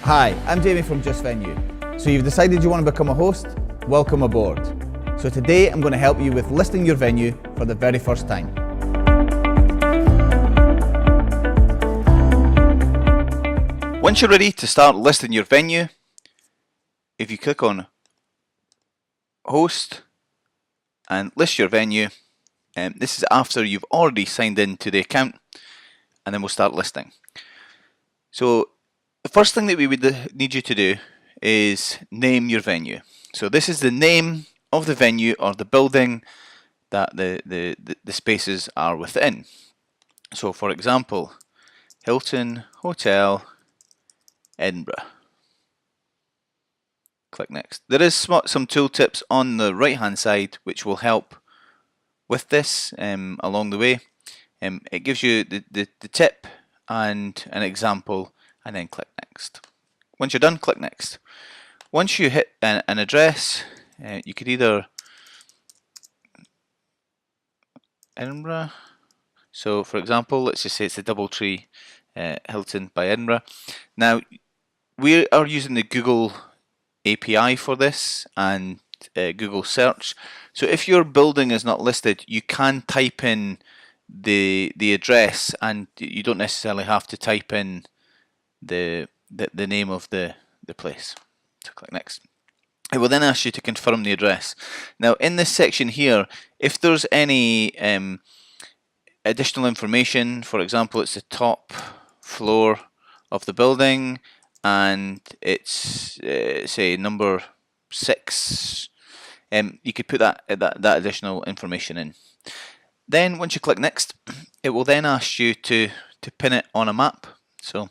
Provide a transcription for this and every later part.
Hi, I'm Jamie from Just Venue. So you've decided you want to become a host? Welcome aboard. So today I'm going to help you with listing your venue for the very first time. Once you're ready to start listing your venue, if you click on host and list your venue, this is after you've already signed in to the account, and then we'll start listing. So the first thing that we would need you to do is name your venue. So this is the name of the venue or the building that the spaces are within. So for example, Hilton Hotel Edinburgh. Click next. There is some tooltips on the right hand side which will help with this along the way. It gives you the tip and an example, and then click next. Once you're done, click next. Once you hit an address, you could either Edinburgh. So for example, let's just say it's the Doubletree Hilton by Edinburgh. Now we are using the Google API for this and Google search. So if your building is not listed, you can type in the address, and you don't necessarily have to type in the name of the place. So click next. It will then ask you to confirm the address. Now in this section here, if there's any additional information, for example it's the top floor of the building and it's say number 6, you could put that additional information in. Then once you click next, it will then ask you to pin it on a map. So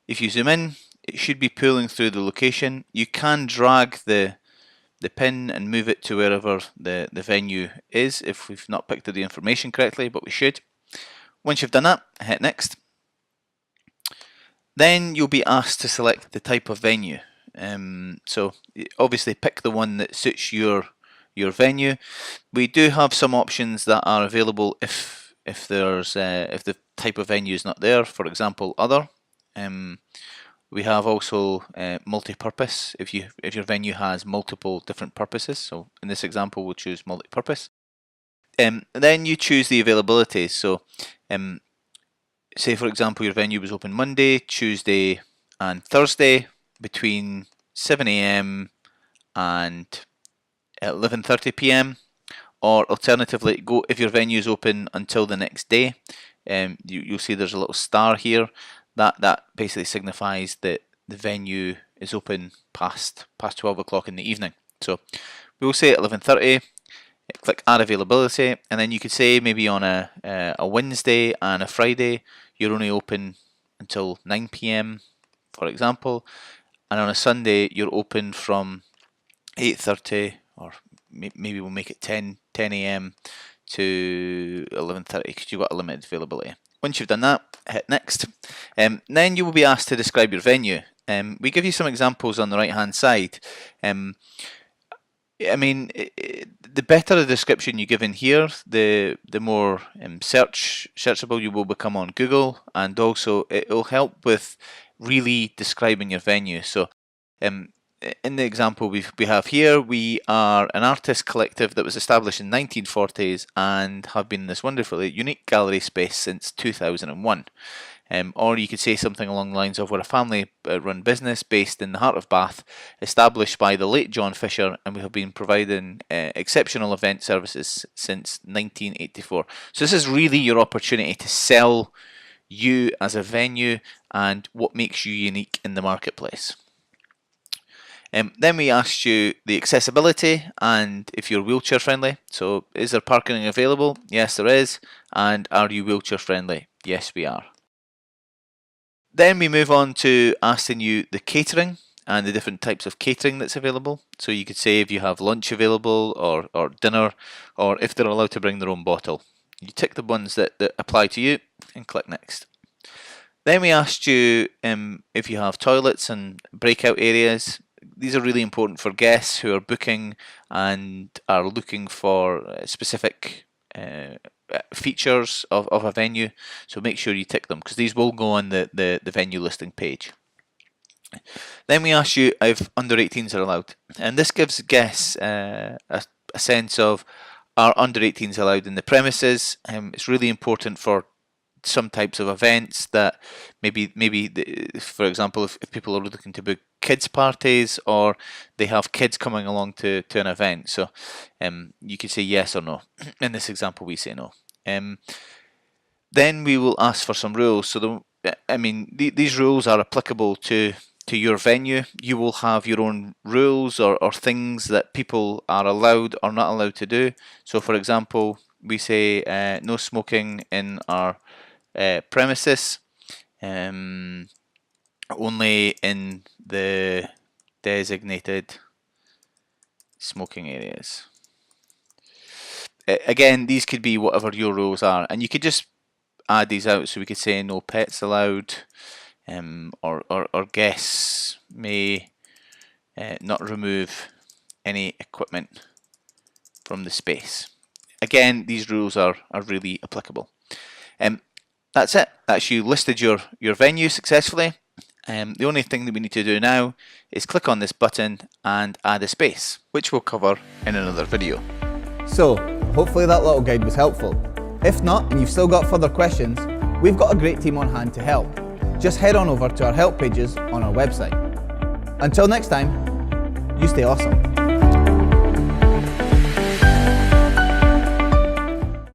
if you zoom in, it should be pulling through the location. You can drag the pin and move it to wherever the venue is if we've not picked up the information correctly, but we should. Once you've done that, hit next. Then you'll be asked to select the type of venue. So obviously pick the one that suits your venue. We do have some options that are available if the type of venue is not there. For example, other. We have also multi-purpose if your venue has multiple different purposes. So in this example, we'll choose multi-purpose. Then you choose the availability. So say for example your venue was open Monday, Tuesday and Thursday between 7 AM and 11:30 PM, or alternatively go if your venue is open until the next day. You'll see there's a little star here that basically signifies that the venue is open past 12 o'clock in the evening. So we will say at 11:30. Click add availability, and then you could say maybe on a Wednesday and a Friday you're only open until 9 PM, for example, and on a Sunday you're open from 8:30, or maybe we'll make it 10 AM to 11:30 because you've got a limited availability. Once you've done that, hit next. Then you will be asked to describe your venue. We give you some examples on the right hand side. I mean, the better the description you give in here, the more searchable you will become on Google, and also it will help with really describing your venue. So in the example we have here, we are an artist collective that was established in the 1940s and have been in this wonderfully unique gallery space since 2001. Or you could say something along the lines of we're a family-run business based in the heart of Bath, established by the late John Fisher, and we have been providing exceptional event services since 1984. So this is really your opportunity to sell you as a venue and what makes you unique in the marketplace. Then we asked you the accessibility and if you're wheelchair friendly. So is there parking available? Yes, there is. And are you wheelchair friendly? Yes, we are. Then we move on to asking you the catering and the different types of catering that's available. So you could say if you have lunch available or dinner, or if they're allowed to bring their own bottle. You tick the ones that apply to you and click next. Then we asked you if you have toilets and breakout areas. These are really important for guests who are booking and are looking for specific features of a venue, so make sure you tick them because these will go on the venue listing page. Then we ask you if under 18s are allowed, and this gives guests a sense of, are under 18s allowed in the premises? It's really important for some types of events that maybe for example, if people are looking to book kids parties, or they have kids coming along to an event. So you can say yes or no. In this example, we say no. Then we will ask for some rules. So these rules are applicable to your venue. You will have your own rules or things that people are allowed or not allowed to do. So for example, we say no smoking in our premises, only in the designated smoking areas. Again, these could be whatever your rules are, and you could just add these out. So we could say no pets allowed, or guests may not remove any equipment from the space. Again, these rules are really applicable. That's it. That's you listed your venue successfully. The only thing that we need to do now is click on this button and add a space, which we'll cover in another video. So, hopefully that little guide was helpful. If not, and you've still got further questions, we've got a great team on hand to help. Just head on over to our help pages on our website. Until next time, you stay awesome.